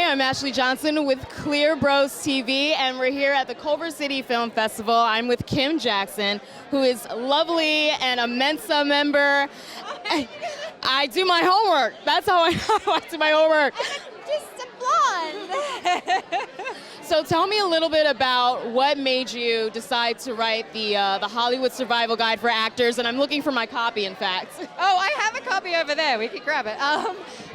I'm Ashley Johnson with Clear Bros TV, and we're here at the Culver City Film Festival. I'm with Kim Jackson, who is lovely and a Mensa member. I do my homework. That's how I do my homework. Just a blonde. So tell me a little bit about what made you decide to write the Hollywood Survival Guide for Actors, and I'm looking for my copy, in fact. Oh, I have a copy over there. We could grab it.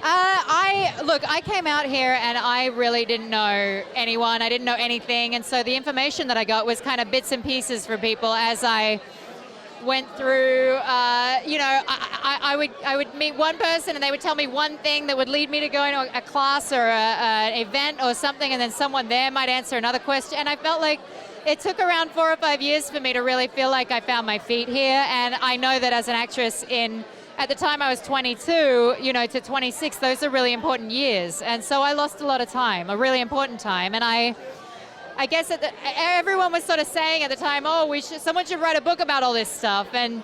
I came out here and I really didn't know anyone. I didn't know anything, and so the information that I got was kind of bits and pieces for people as I went through. I would meet one person and they would tell me one thing that would lead me to go into a class or an event or something, and then someone there might answer another question. And I felt like it took around 4 or 5 years for me to really feel like I found my feet here. And I know that as an actress at the time I was 22, to 26, those are really important years. And so I lost a lot of time, a really important time. And I guess everyone was sort of saying at the time, oh, someone should write a book about all this stuff. And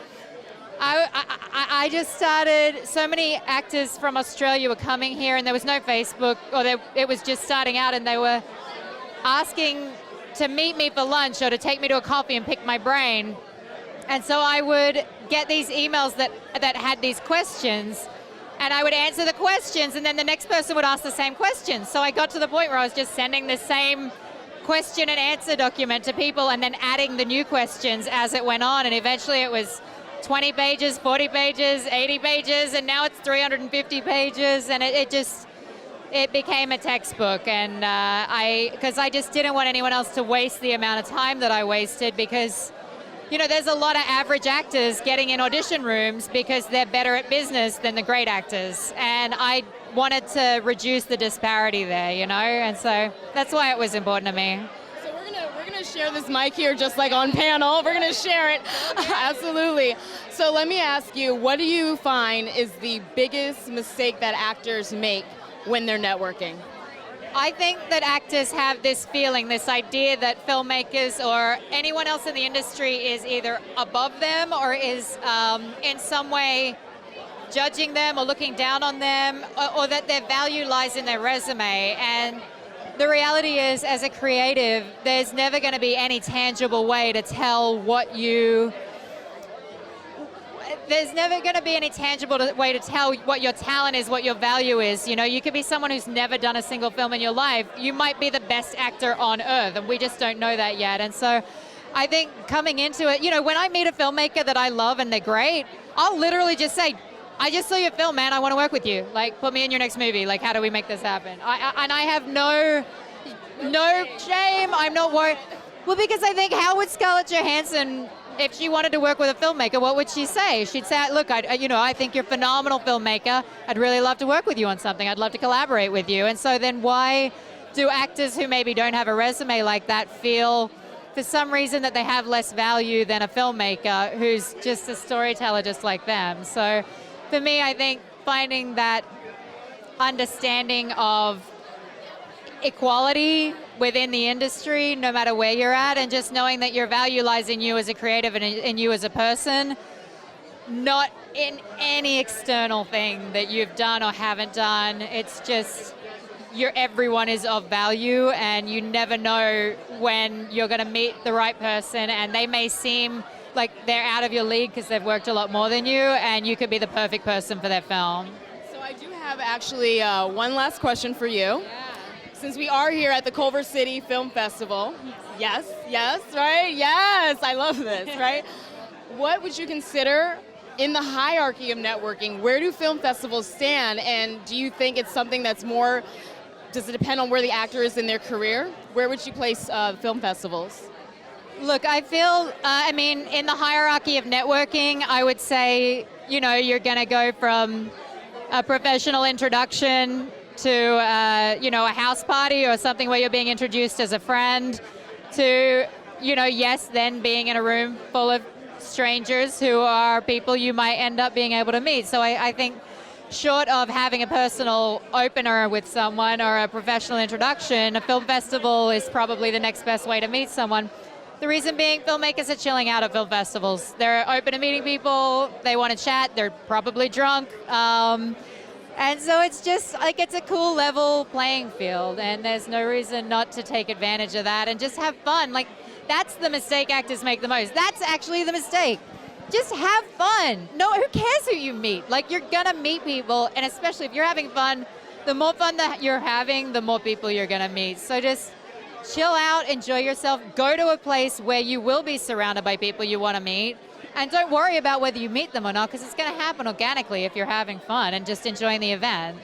I just started, so many actors from Australia were coming here, and there was no Facebook, it was just starting out, and they were asking to meet me for lunch or to take me to a coffee and pick my brain. And so I would get these emails that had these questions, and I would answer the questions, and then the next person would ask the same questions. So I got to the point where I was just sending the same question and answer document to people and then adding the new questions as it went on, and eventually it was 20 pages, 40 pages, 80 pages, and now it's 350 pages, and it became a textbook. And because I just didn't want anyone else to waste the amount of time that I wasted, because there's a lot of average actors getting in audition rooms because they're better at business than the great actors, and I wanted to reduce the disparity there, and so that's why it was important to me. So we're gonna share this mic here, just like on panel. We're gonna share it. Absolutely. So let me ask you, what do you find is the biggest mistake that actors make when they're networking? I think that actors have this feeling, this idea that filmmakers or anyone else in the industry is either above them or is in some way judging them or looking down on them, or that their value lies in their resume. And the reality is, as a creative, there's never going to be any tangible way to tell what your talent is, what your value is. You could be someone who's never done a single film in your life. You might be the best actor on earth, and we just don't know that yet. And so I think coming into it, when I meet a filmmaker that I love and they're great, I'll literally just say, I just saw your film, man. I want to work with you. Like, put me in your next movie. Like, how do we make this happen? And I have no shame. I'm not worried. Well, because I think, how would Scarlett Johansson, if she wanted to work with a filmmaker, what would she say? She'd say, look, I think you're a phenomenal filmmaker. I'd really love to work with you on something. I'd love to collaborate with you. And so then why do actors who maybe don't have a resume like that feel, for some reason, that they have less value than a filmmaker who's just a storyteller just like them? So for me, I think finding that understanding of equality within the industry, no matter where you're at, and just knowing that your value lies in you as a creative and in you as a person, not in any external thing that you've done or haven't done. It's just everyone is of value, and you never know when you're going to meet the right person, and they may seem like they're out of your league because they've worked a lot more than you, and you could be the perfect person for their film. So I do have actually one last question for you. Yeah. Since we are here at the Culver City Film Festival, yes, right? Yes, I love this, right? What would you consider in the hierarchy of networking? Where do film festivals stand, and do you think it's something that's more, does it depend on where the actor is in their career? Where would you place film festivals? Look, I feel, in the hierarchy of networking, I would say, you're going to go from a professional introduction to, a house party or something where you're being introduced as a friend to, then being in a room full of strangers who are people you might end up being able to meet. So I think short of having a personal opener with someone or a professional introduction, a film festival is probably the next best way to meet someone. The reason being, filmmakers are chilling out at film festivals. They're open to meeting people, they want to chat, they're probably drunk. And so it's just like it's a cool level playing field, and there's no reason not to take advantage of that and just have fun. Like, that's the mistake actors make the most. That's actually the mistake. Just have fun. No, who cares who you meet? Like, you're gonna meet people, and especially if you're having fun, the more fun that you're having, the more people you're gonna meet. So just chill out, enjoy yourself, go to a place where you will be surrounded by people you wanna meet, and don't worry about whether you meet them or not, because it's gonna happen organically if you're having fun and just enjoying the event.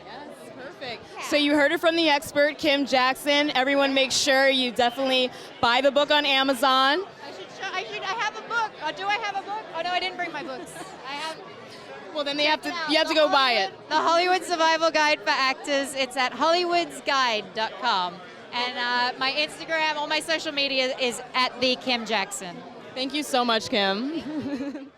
Yes, perfect. So you heard it from the expert, Kim Jackson. Everyone make sure you definitely buy the book on Amazon. I have a book. Do I have a book? Oh no, I didn't bring my books. I have. Well, then you have to go buy it. The Hollywood Survival Guide for Actors. It's at hollywoodsguide.com. And my Instagram, all my social media is at the Kim Jackson. Thank you so much, Kim.